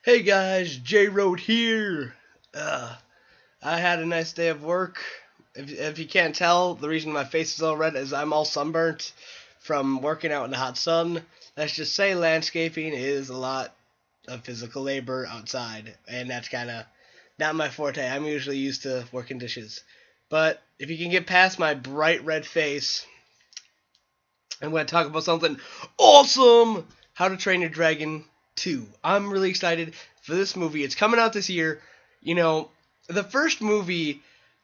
Hey guys, J Road here. Uh, I had a nice day of work. If you can't tell, the reason my face is all red is I'm all sunburnt from working out in the hot sun. Let's just say landscaping is a lot of physical labor outside, and that's kind of not my forte. I'm usually used to working dishes. But if you can get past my bright red face, I'm going to talk about something awesome! How to Train Your Dragon 2. I'm really excited for this movie. It's coming out this year. You know, the first movie,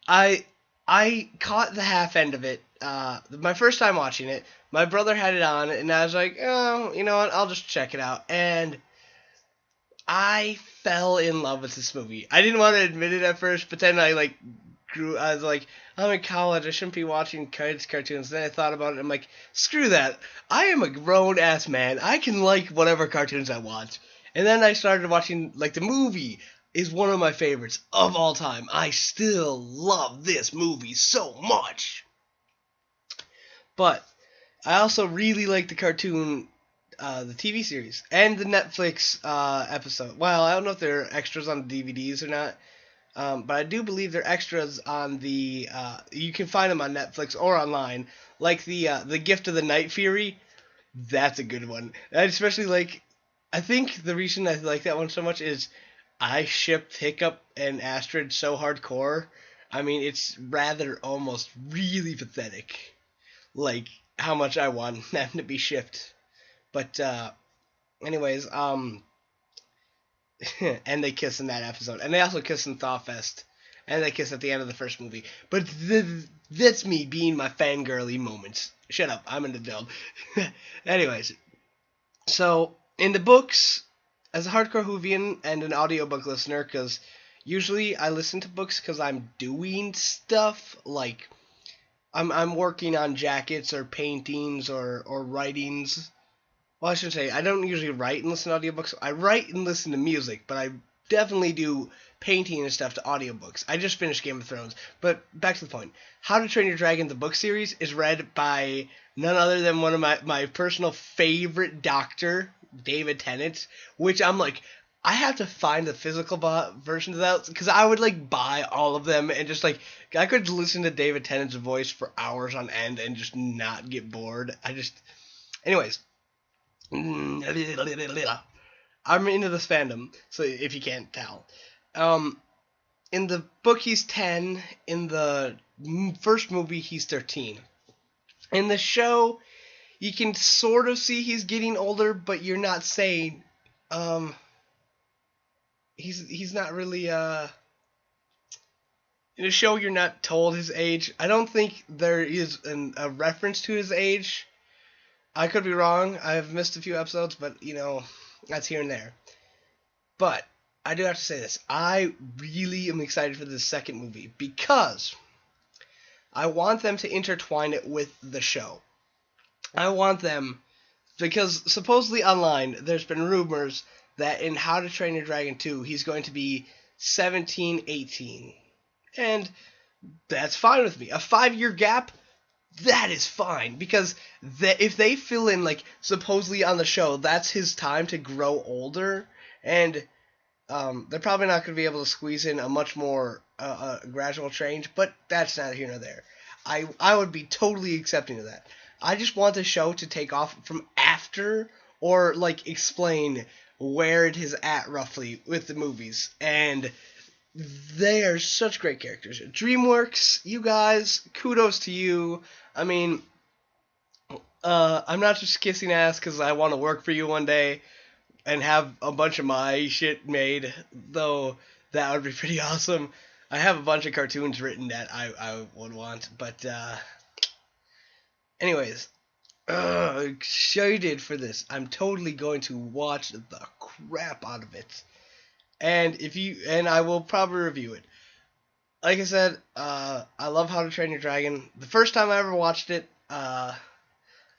I I caught the half end of it. My first time watching it, my brother had it on, and I was like, oh, you know what? I'll just check it out. And I fell in love with this movie. I didn't want to admit it at first, but then I was like, I'm in college. I shouldn't be watching kids cartoons. Then I thought about it. I'm like, screw that. I am a grown ass man. I can like whatever cartoons I want. And then I started watching like the movie is one of my favorites of all time. I still love this movie so much. But I also really like the cartoon, the TV series, and the Netflix episode. Well, I don't know if they're extras on DVDs or not. But I do believe they're extras on the. You can find them on Netflix or online, like the Gift of the Night Fury. That's a good one. I especially like. I think the reason I like that one so much is I shipped Hiccup and Astrid so hardcore. I mean, it's rather almost really pathetic, like how much I want them to be shipped. But anyways, and they kiss in that episode, and they also kiss in Thawfest, and they kiss at the end of the first movie. But that's me being my fangirly moments. Shut up, I'm an adult. Anyways, so in the books, as a hardcore Whovian and an audiobook listener, because usually I listen to books because I'm doing stuff like I'm working on jackets or paintings or writings. Well, I should say, I don't usually write and listen to audiobooks. I write and listen to music, but I definitely do painting and stuff to audiobooks. I just finished Game of Thrones. But back to the point. How to Train Your Dragon, the book series, is read by none other than one of my personal favorite doctor, David Tennant, which I'm like, I have to find the physical version of that, because I would like buy all of them and just like, I could listen to David Tennant's voice for hours on end and just not get bored. Anyways. I'm into this fandom, so if you can't tell. Um, in the book, he's 10. In the first movie, he's 13. In the show, you can sort of see he's getting older, but you're not saying. Um, he's not really. In the show, you're not told his age. I don't think there is a reference to his age. I could be wrong. I've missed a few episodes, but that's here and there. But I do have to say this. I really am excited for this second movie because I want them to intertwine it with the show. I want them because supposedly online there's been rumors that in How to Train Your Dragon 2 he's going to be 17, 18. And that's fine with me. A 5-year gap, that is fine, because if they fill in, like, supposedly on the show, that's his time to grow older, and they're probably not going to be able to squeeze in a much more gradual change, but that's not here nor there. I would be totally accepting of that. I just want the show to take off from after, or, like, explain where it is at, roughly, with the movies, and they are such great characters. DreamWorks, you guys, kudos to you. I mean, I'm not just kissing ass because I want to work for you one day and have a bunch of my shit made, though that would be pretty awesome. I have a bunch of cartoons written that I would want, but anyways, excited for this. I'm totally going to watch the crap out of it. And I will probably review it. Like I said, I love How to Train Your Dragon. The first time I ever watched it, I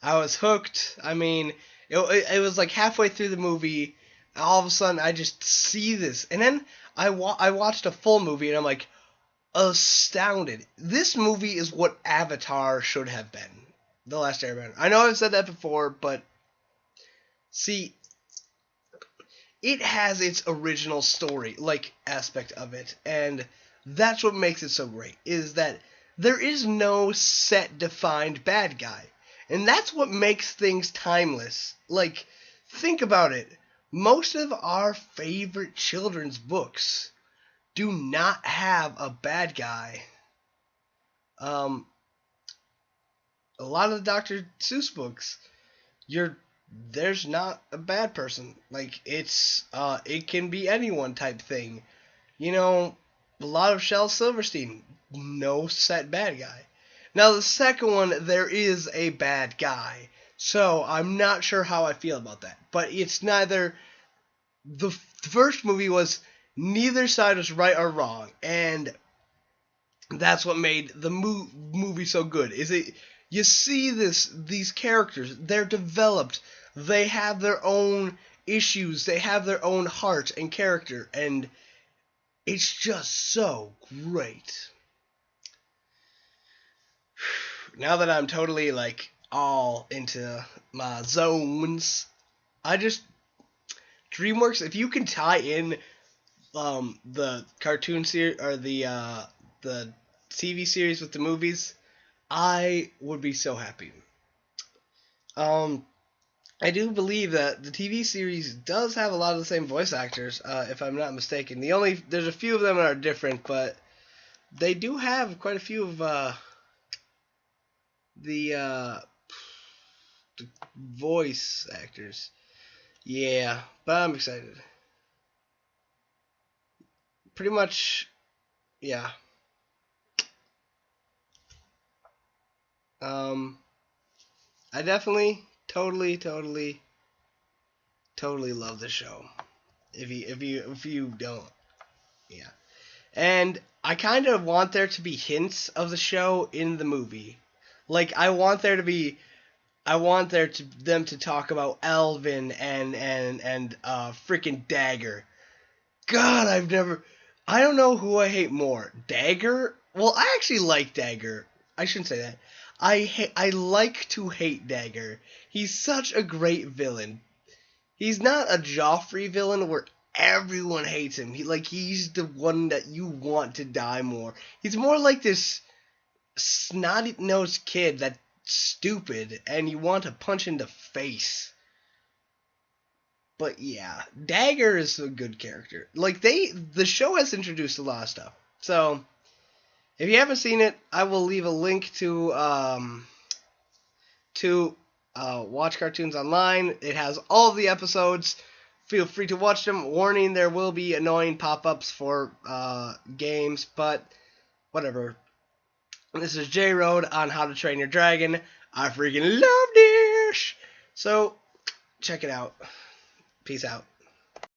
was hooked. I mean, it was like halfway through the movie, all of a sudden I just see this, and then I watched a full movie, and I'm like astounded. This movie is what Avatar should have been. The Last Airbender. I know I've said that before, but see, it has its original story, like, aspect of it, and that's what makes it so great, is that there is no set, defined bad guy. And that's what makes things timeless. Like, think about it. Most of our favorite children's books do not have a bad guy. Um, a lot of the Dr. Seuss books, there's not a bad person. Like, it can be anyone type thing. You know, a lot of Shel Silverstein, no set bad guy. Now, the second one, there is a bad guy. So, I'm not sure how I feel about that. But it's neither. The first movie was neither side was right or wrong. And that's what made the movie so good. Is it. You see these characters, they're developed. They have their own issues. They have their own heart and character. And it's just so great. Now that I'm totally, like, all into my zones, I just DreamWorks. If you can tie in the cartoon series or the TV series with the movies, I would be so happy. Um, I do believe that the TV series does have a lot of the same voice actors, if I'm not mistaken. There's a few of them that are different, but they do have quite a few of the voice actors. Yeah, but I'm excited. Pretty much, yeah. Um, I definitely, totally love the show. If you don't, yeah. And I kind of want there to be hints of the show in the movie. Like, I want them to talk about Elvin and freaking Dagger. God, I don't know who I hate more, Dagger. Well, I actually like Dagger. I shouldn't say that. I like to hate Dagger. He's such a great villain. He's not a Joffrey villain where everyone hates him. He's the one that you want to die more. He's more like this snotty-nosed kid that's stupid and you want to punch in the face. But yeah, Dagger is a good character. Like, the show has introduced a lot of stuff. So if you haven't seen it, I will leave a link to watch cartoons online. It has all of the episodes. Feel free to watch them. Warning: there will be annoying pop-ups for games, but whatever. This is J Road on How to Train Your Dragon. I freaking love this. So check it out. Peace out.